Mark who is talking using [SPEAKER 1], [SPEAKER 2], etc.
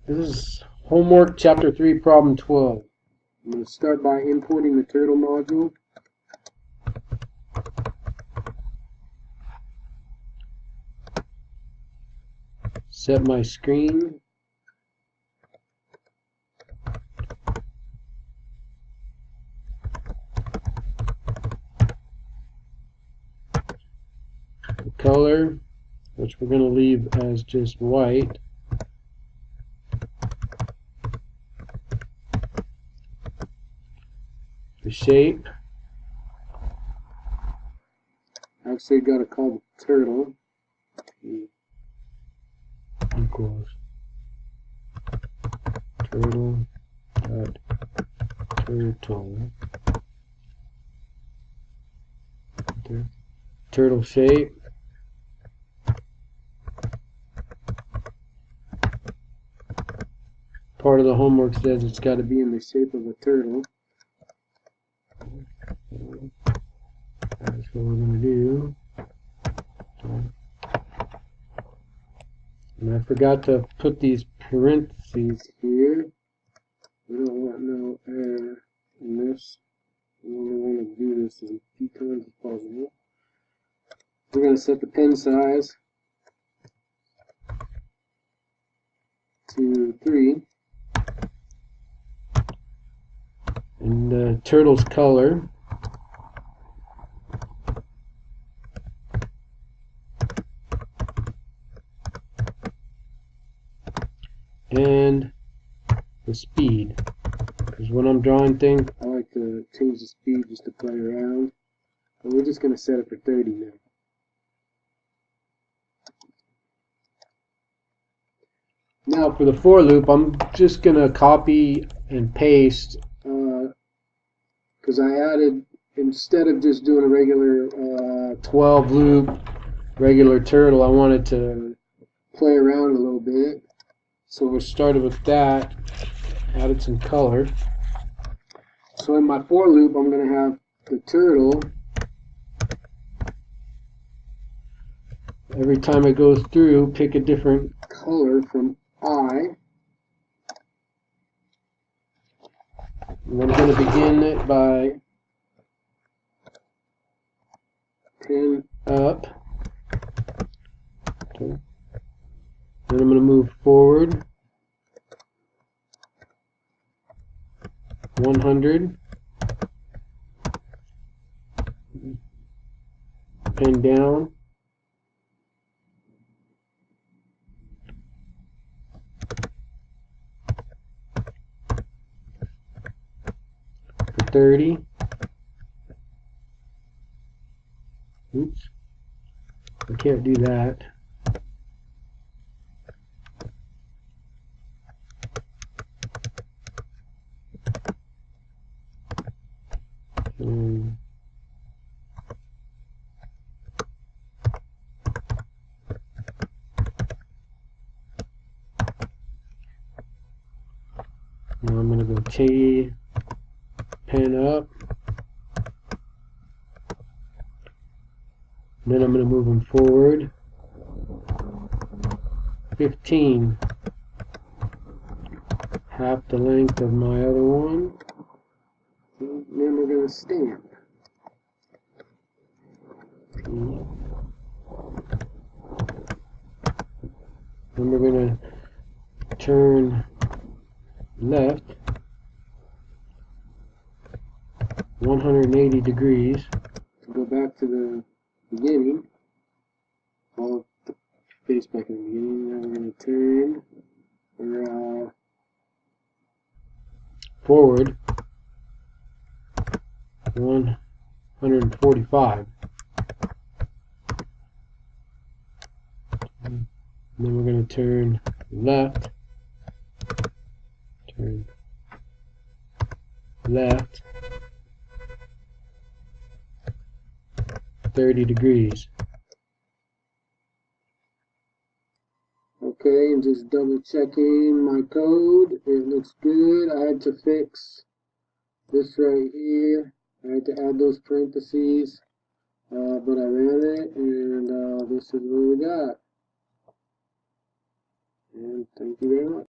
[SPEAKER 1] This is homework chapter 3, problem 12. I'm going to start by importing the turtle module. Set my screen. The color, which we're going to leave as just white. The shape. Actually, got to call the turtle equals turtle dot turtle. Turtle shape. Part of the homework says it's got to be in the shape of a turtle. That's what we're going to do. And I forgot to put these parentheses here. We don't want no error in this. We only want to do this as few times as possible. We're going to set the pen size to 3. And the turtle's color. And the speed, because when I'm drawing things I like to change the speed just to play around, but we're just going to set it for 30 now. Now for the for loop, I'm just going to copy and paste, because I added, instead of just doing a regular 12 loop regular turtle, I wanted to play around a little bit. So we started with that, added some color. So in my for loop, I'm going to have the turtle. Every time it goes through, pick a different color from I. And I'm going to begin it by pen up. Okay. Then I'm going to move forward 100, pen down, for 30. Oops, I can't do that. Now I'm going to go T, pen up, then I'm going to move them forward 15, half the length of my other one, and then we're going to stamp. Then we're going to turn left 180 degrees to go back to the beginning. All the face back in the beginning. Now we're going to turn forward 145. And then we're going to turn left, turn left 30 degrees. Okay, and just double checking my code. It looks good. I had to fix this right here. I had to add those parentheses, but I ran it, and this is what we got. And thank you very much.